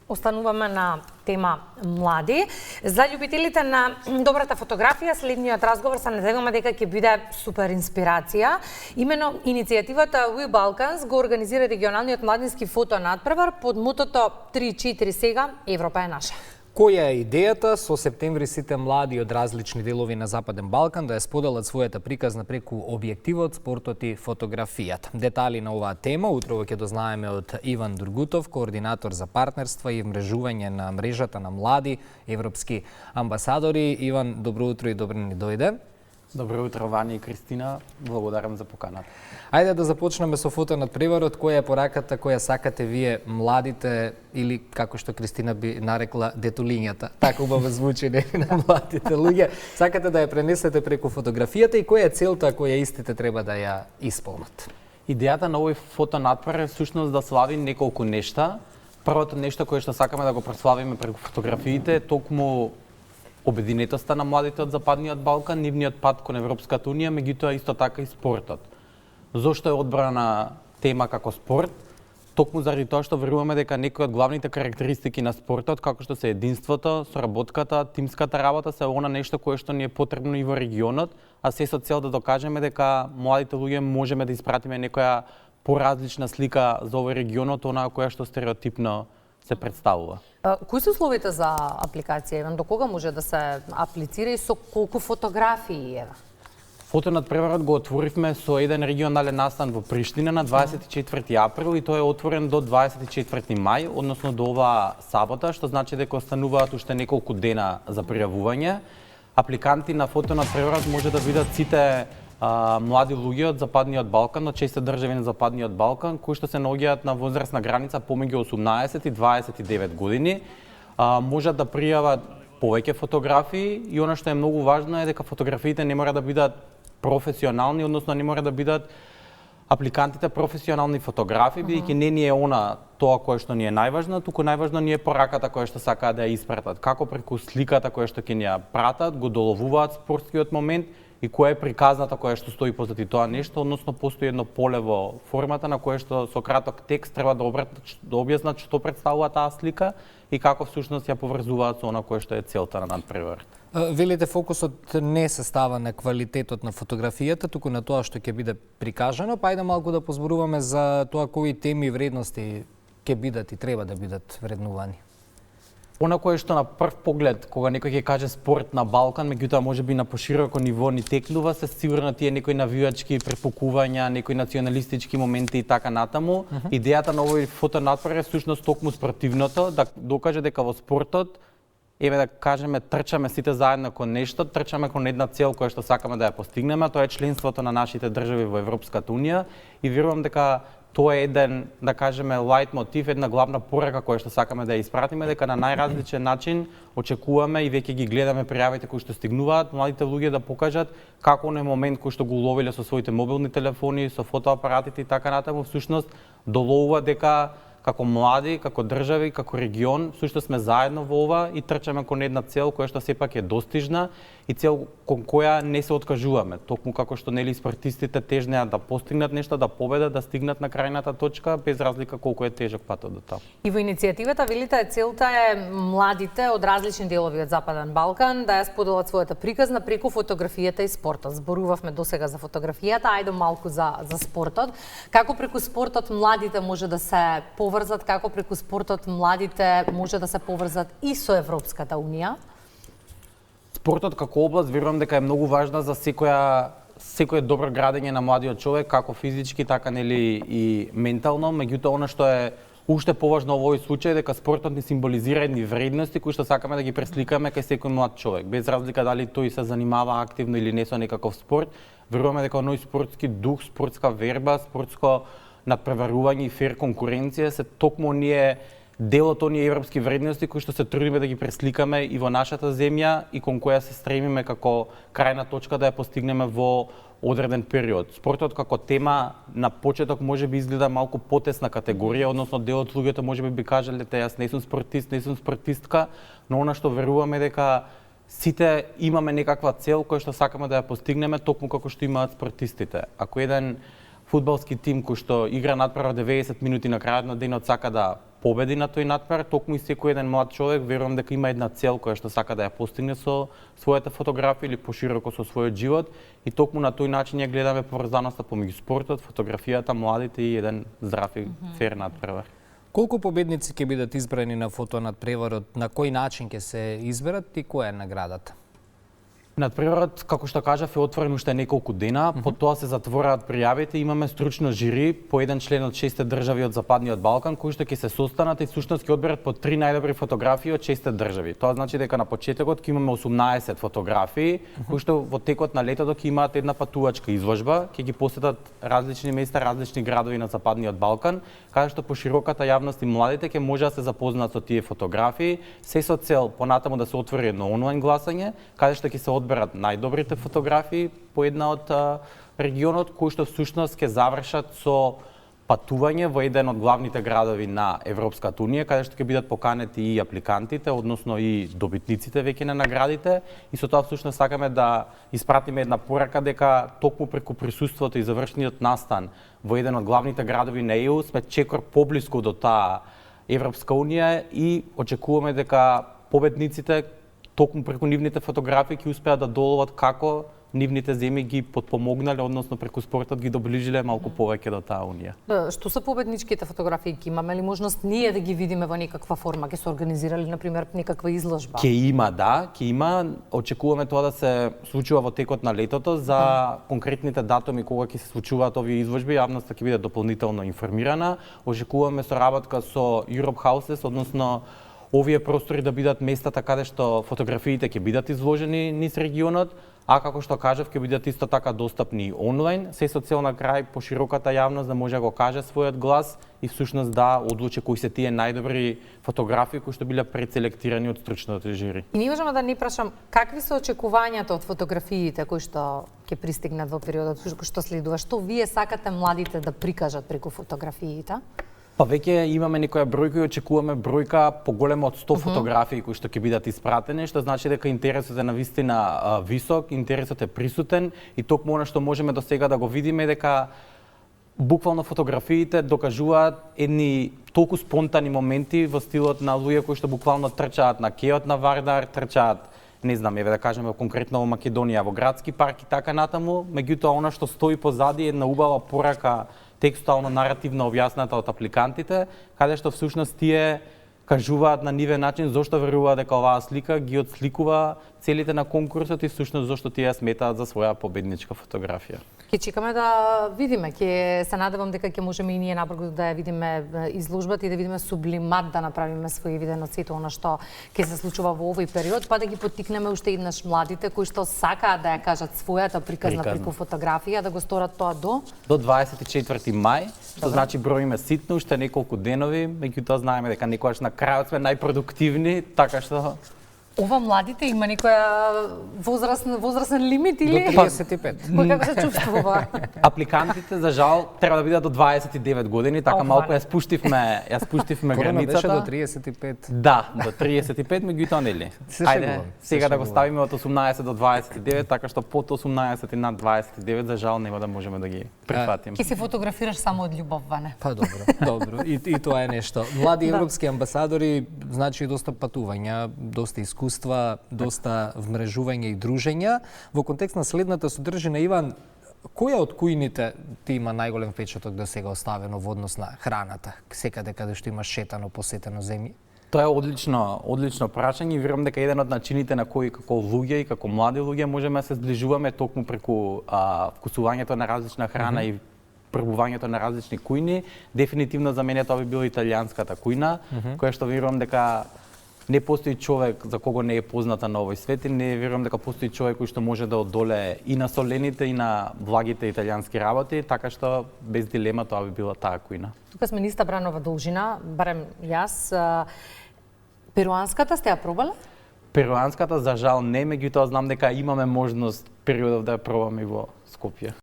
Остануваме на тема млади. За љубителите на добрата фотографија, следниот разговор се надеваме дека ќе биде супер инспирација. Имено иницијативата We Balkans го организира регионалниот младински фотонадпревар под мотото 3-4 сега, Европа е наша. Која е идејата со септември сите млади од различни делови на Западен Балкан да ја споделат својата приказна преку објективот, спортот и фотографијата? Детали на оваа тема утрово ќе дознаеме од Иван Дургутов, координатор за партнерства и вмрежување на мрежата на млади европски амбасадори. Иван, добро утро и добро ни дојде. Добро утро, Вани и Кристина. Благодарам за поканата. Ајде да започнеме со фотонадпреварот. Која е пораката која сакате вие младите, или како што Кристина би нарекла, детулињата? Така убаво звучи на младите луѓе. Сакате да ја пренесете преку фотографијата и која е целта која истите треба да ја исполнат? Идејата на овој фотонадпревар е всушност да слави неколку нешта. Првото нешто кое што сакаме да го прославиме преку фотографиите е токму обединетоста на младите од Западниот Балкан, нивниот пат кон Европската унија, меѓутоа исто така и спортот. Зошто е одбрана тема како спорт? Токму заради тоа што веруваме дека некои од главните карактеристики на спортот, како што се единството, соработката, тимската работа, се она нешто кое што ни е потребно и во регионот, а се со цел да докажеме дека младите луѓе можеме да испратиме некоја поразлична слика за овој регионот, онаа која што стереотипно се представува. Кои се условите за апликација, Иван? До кога може да се аплицира и со колку фотографии е? Фотонадпреварот го отворивме со еден регионален настан во Приштина на 24 април и тој е отворен до 24 мај, односно до оваа сабота, што значи дека остануваат уште неколку дена за пријавување. Апликанти на фотонадпреварот може да бидат сите млади луѓе од Западниот Балкан, од 6 држави на Западниот Балкан, кои што се наоѓаат на возрастна граница помеѓу 18 и 29 години. Можат да пријават повеќе фотографии и она што е многу важно е дека фотографиите не мора да бидат професионални, односно не мора да бидат апликантите професионални фотографи, бидејќи не ни е она тоа кое што ни е најважно, туку најважно ни е пораката која што сакаат да ја испратат. Како преку сликата која што ќе ни ја пратат, го доловуваат спортскиот момент и која е приказната која што стои позади тоа нешто, односно постои едно поле во формата на кое што со краток текст треба да објаснат што представува таа слика и како всушност ја поврзуваат со она кое што е целта на надпреварот. Велите фокусот не се става на квалитетот на фотографијата, туку на тоа што ќе биде прикажано, па ајде малку да позборуваме за тоа кои теми и вредности ќе бидат и треба да бидат вреднувани. Она кое што на прв поглед, кога некој ќе каже спорт на Балкан, меѓутоа можеби на пошироко ниво ни текнува, се сигурно тие некои навијачки препукувања, некои националистички моменти и така натаму. Идејата на овој фотонадпревар е всушност токму спротивното, да докаже дека во спортот, еве да кажеме, трчаме сите заедно кон нешто, трчаме кон една цел која што сакаме да ја постигнеме, тоа е членството на нашите држави во Европската унија и верувам дека тоа е еден, да кажеме, лајт мотив, една главна порака која што сакаме да ја испратиме, дека на најразличен начин очекуваме и веќе ги гледаме пријавите кои што стигнуваат, младите луѓе да покажат како оној момент кој што го уловиле со своите мобилни телефони, со фотоапаратите и така натаму, всушност доловува дека како млади, како држави, како регион, всушност сме заедно во ова и трчаме кон една цел која што сепак е достижна и цел кон која не се откажуваме. Токму како што нели спортистите тежнеа да постигнат нешто, да победат, да стигнат на крајната точка, без разлика колку е тежок патот до таму. И во иницијативата велите целта е младите од различни делови од Западен Балкан да ја споделат својата приказна преку фотографијата и спортот. Зборувавме досега за фотографијата, ајде малку за спортот. Како преку спортот младите може да се поврзат, како преку спортот младите може да се поврзат и со Европската унија? Спортот како област верувам дека е многу важна за секое добро градење на младиот човек, како физички, така нели и ментално, меѓутоа она што е уште поважно во овој случај дека спортот ни символизира едни вредности кои што сакаме да ги пресликаме кај секој млад човек, без разлика дали тој се занимава активно или не со некаков спорт. Веруваме дека оној спортски дух, спортска верба, спортско надпреварување и фер конкуренција се токму ние дел од оние европски вредности кои што се трудиме да ги пресликаме и во нашата земја и кон која се стремиме како крајна точка да ја постигнеме во одреден период. Спортот како тема на почеток може би изгледа малку потесна категорија, односно дел од луѓето може би кажале дека јас не сум спортист, не сум спортистка, но она што веруваме дека сите имаме некаква цел која што сакаме да ја постигнеме токму како што имаат спортистите. Ако еден фудбалски тим кој што игра надпревар 90 минути на крајот на денот сака да победи на тој надпревар, токму и секој еден млад човек верувам дека има една цел која што сака да ја постигне со својата фотографија или пошироко со својот живот и токму на тој начин ја гледаме поврзаноста помеѓу спортот, фотографијата, младите и еден здрав и фер надпревар. Колку победници ќе бидат избрани на фотонадпреварот, на кој начин ќе се изберат и која е наградата? Надпреварот, како што кажав, е отворен уште неколку дена, по тоа се затвораат пријавите, имаме стручно жири, по еден член од 6 држави од Западниот Балкан, кои што ќе се состанат и всушност ќе одберат по 3 најдобри фотографии од 6 држави. Тоа значи дека на почетокот ќе имаме 18 фотографии, кои што во текот на летото ќе имаат една патувачка изложба, ќе ги посетат различни места, различни градови на Западниот Балкан, каде што пошироката јавност и младите ќе може да се запознаат со тие фотографии, се со цел понатаму да се отвори едно онлайн гласање, каде што ќе се одберат најдобрите фотографии по една од регионот, кои што всушност ќе завршат со патување во еден од главните градови на Европската унија, каде што ќе бидат поканети и апликантите, односно и добитниците веќе на наградите, и со тоа всушност сакаме да испратиме една порака дека токму преку присуството и завршниот настан во еден од главните градови на ЕУ сме чекор поблиску до таа Европска унија и очекуваме дека победниците токму преку нивните фотографии ќе успеат да доловат како нивните земји ги потпомогнале, односно преку спортот ги доближиле малку повеќе до таа унија. Што се победничките фотографии? Ќе имаме ли можност ние да ги видиме во некаква форма? Ќе се организирали, например, некаква изложба? Ќе има, да, ќе има. Очекуваме тоа да се случува во текот на летото. За конкретните датуми кога ќе се случуваат овие изложби, јавноста ќе биде дополнително информирана. Очекуваме соработка со Europe Houses, односно овие простори да бидат местата каде што фотографиите ќе бидат изложени низ регионот, а како што кажав, ќе бидат исто така достапни онлайн, се со цел на крај пошироката јавност да може да го каже својот глас и всушност да одлучи кои се тие најдобри фотографии кои што биле предселектирани од стручното жири. И не можам да не прашам, какви се очекувањата од фотографиите кои што ќе пристигнат во периодот кој што следува? Што вие сакате младите да прикажат преку фотографиите? Па веќе имаме некоја бројка и очекуваме бројка поголема од 100 фотографии кои што ќе бидат испратени, што значи дека интересот е навистина висок, интересот е присутен и токму она што можеме до сега да го видиме дека буквално фотографиите докажуваат едни толку спонтани моменти во стилот на луѓе кои што буквално трчаат на кеот на Вардар, трчаат не знам, еве да кажеме конкретно во Македонија, во градски парк и така натаму, меѓутоа она што стои позади е една убава порака текстуално наративно објасната од апликантите, каде што всушност тие кажуваат на нивен начин зошто веруваат дека оваа слика ги отсликува целите на конкурсот и всушност зошто тие сметаат за своја победничка фотографија. Ќе чекаме да видиме, ќе се надевам дека ќе можеме и ние набрзо да ја видиме изложбата и да видиме сублимат да направиме свој виден од сето она што ќе се случува во овој период, па да ги поттикнеме уште еднаш младите кои што сакаат да ја кажат својата приказна преку фотографија, да го сторат тоа до 24 мај, што значи броиме ситно уште неколку денови, меѓутоа знаеме дека некогаш на крајот сме најпродуктивни, така што ова младите има некоја возрастен лимит или до 35. Кој како се чувствува? Апликантите за жал треба да бидат до 29 години, така малку ја спуштивме границата. До 35. Да, до 35, меѓутоа нели. Ајде, сега да го ставиме од 18 до 29, така што под 18 и над 29 за жал нема да можеме да ги прифатиме. Ќе се фотографираш само од љубов, Ване. Па добро. И тоа е нешто. Млади европски амбасадори значи доста патувања, доста искуства, доста вмрежување и дружења. Во контекст на следната содржина, Иван, која од кујните ти има најголем впечаток до сега оставено во однос на храната, секаде каде што имаш шетано, посетено земји? Тоа е одлично прашање и верувам дека еден од начините на кои како луѓе и како млади луѓе можеме да се зближуваме токму преку вкусувањето на различна храна и пробувањето на различни кујни. Дефинитивно за мене тоа би била италијанската кујна, која што верувам дека не постои човек за кого не е позната на овој свет и не верувам дека постои човек кој што може да одолее и на солените и на влагите италијански работи, така што без дилема тоа би била таа кујна. Тука сме ниста Бранова должина, барем јас. Перуанската сте ја пробале? Перуанската за жал не, меѓутоа знам дека имаме можност периодов да ја пробаме и во Скопје.